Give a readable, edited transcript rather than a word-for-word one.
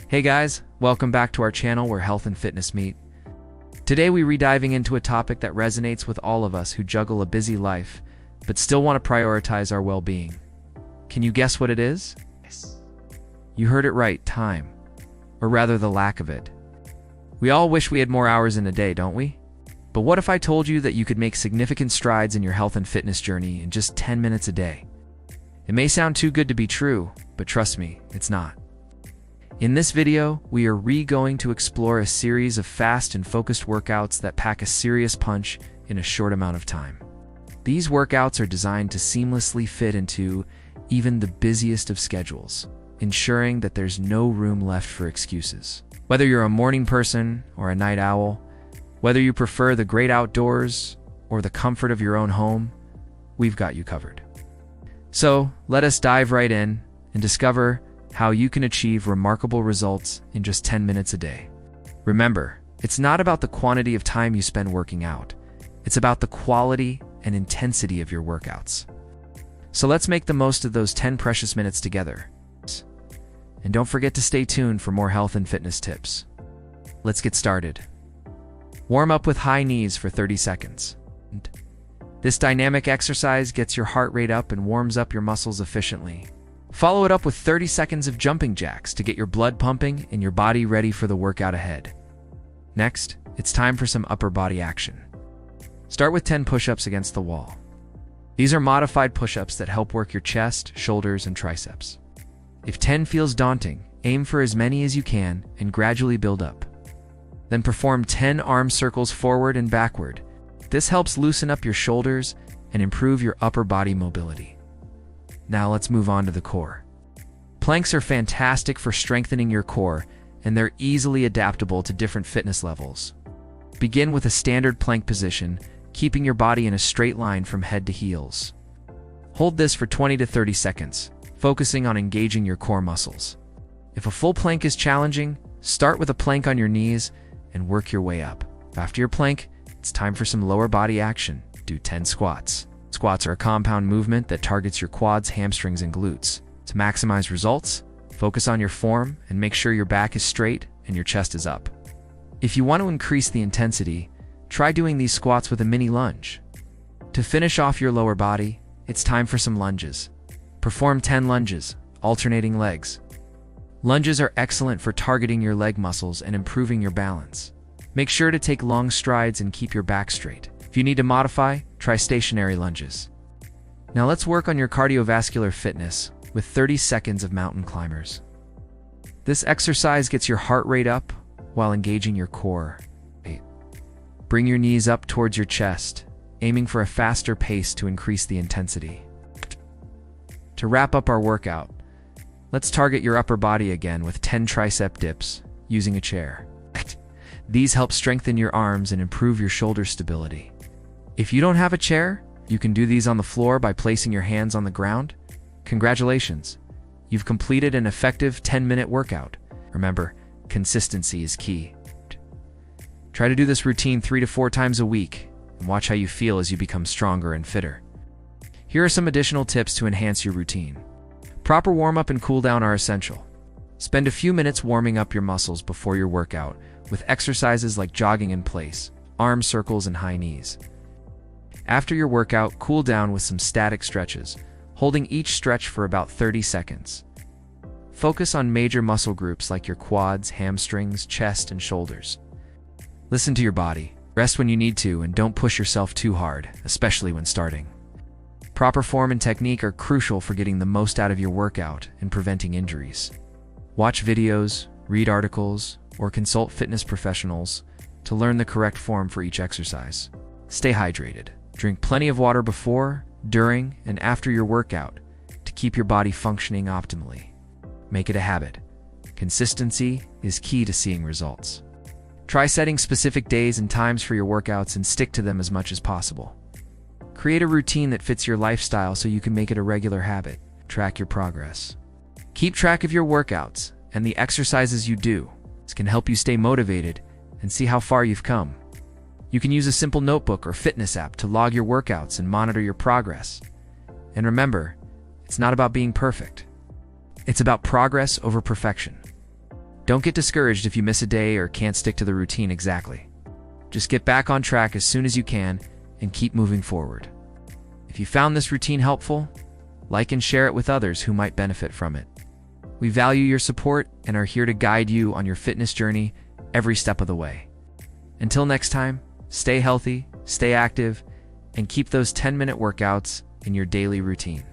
Hey guys, welcome back to our channel where health and fitness meet. Today we re-diving into a topic that resonates with all of us who juggle a busy life, but still want to prioritize our well-being. Can you guess what it is? Yes. You heard it right, time. Or rather the lack of it. We all wish we had more hours in a day, don't we? But what if I told you that you could make significant strides in your health and fitness journey in just 10 minutes a day? It may sound too good to be true, but trust me, it's not. In this video, we are going to explore a series of fast and focused workouts that pack a serious punch in a short amount of time. These workouts are designed to seamlessly fit into even the busiest of schedules, ensuring that there's no room left for excuses. Whether you're a morning person or a night owl, whether you prefer the great outdoors or the comfort of your own home, we've got you covered. So, let us dive right in and discover how you can achieve remarkable results in just 10 minutes a day. Remember, it's not about the quantity of time you spend working out. It's about the quality and intensity of your workouts. So let's make the most of those 10 precious minutes together. And don't forget to stay tuned for more health and fitness tips. Let's get started. Warm up with high knees for 30 seconds. This dynamic exercise gets your heart rate up and warms up your muscles efficiently. Follow it up with 30 seconds of jumping jacks to get your blood pumping and your body ready for the workout ahead. Next, it's time for some upper body action. Start with 10 push-ups against the wall. These are modified push-ups that help work your chest, shoulders, and triceps. If 10 feels daunting, aim for as many as you can and gradually build up. Then perform 10 arm circles forward and backward. This helps loosen up your shoulders and improve your upper body mobility. Now let's move on to the core. Planks are fantastic for strengthening your core, and they're easily adaptable to different fitness levels. Begin with a standard plank position, keeping your body in a straight line from head to heels. Hold this for 20 to 30 seconds, focusing on engaging your core muscles. If a full plank is challenging, start with a plank on your knees and work your way up. After your plank, it's time for some lower body action. Do 10 squats. Squats are a compound movement that targets your quads, hamstrings, and glutes. To maximize results, focus on your form and make sure your back is straight and your chest is up. If you want to increase the intensity, try doing these squats with a mini lunge. To finish off your lower body, it's time for some lunges. Perform 10 lunges, alternating legs. Lunges are excellent for targeting your leg muscles and improving your balance. Make sure to take long strides and keep your back straight. If you need to modify, try stationary lunges. Now let's work on your cardiovascular fitness with 30 seconds of mountain climbers. This exercise gets your heart rate up while engaging your core. Bring your knees up towards your chest, aiming for a faster pace to increase the intensity. To wrap up our workout, let's target your upper body again with 10 tricep dips using a chair. These help strengthen your arms and improve your shoulder stability. If you don't have a chair, you can do these on the floor by placing your hands on the ground. Congratulations! You've completed an effective 10-minute workout. Remember, consistency is key. Try to do this routine 3 to 4 times a week and watch how you feel as you become stronger and fitter. Here are some additional tips to enhance your routine. Proper warm-up and cool-down are essential. Spend a few minutes warming up your muscles before your workout with exercises like jogging in place, arm circles, and high knees. After your workout, cool down with some static stretches, holding each stretch for about 30 seconds. Focus on major muscle groups like your quads, hamstrings, chest, and shoulders. Listen to your body. Rest when you need to, and don't push yourself too hard, especially when starting. Proper form and technique are crucial for getting the most out of your workout and preventing injuries. Watch videos, read articles, or consult fitness professionals to learn the correct form for each exercise. Stay hydrated. Drink plenty of water before, during, and after your workout to keep your body functioning optimally. Make it a habit. Consistency is key to seeing results. Try setting specific days and times for your workouts and stick to them as much as possible. Create a routine that fits your lifestyle so you can make it a regular habit. Track your progress. Keep track of your workouts and the exercises you do. This can help you stay motivated and see how far you've come. You can use a simple notebook or fitness app to log your workouts and monitor your progress. And remember, it's not about being perfect. It's about progress over perfection. Don't get discouraged if you miss a day or can't stick to the routine exactly. Just get back on track as soon as you can and keep moving forward. If you found this routine helpful, like and share it with others who might benefit from it. We value your support and are here to guide you on your fitness journey every step of the way. Until next time, stay healthy, stay active, and keep those 10-minute workouts in your daily routine.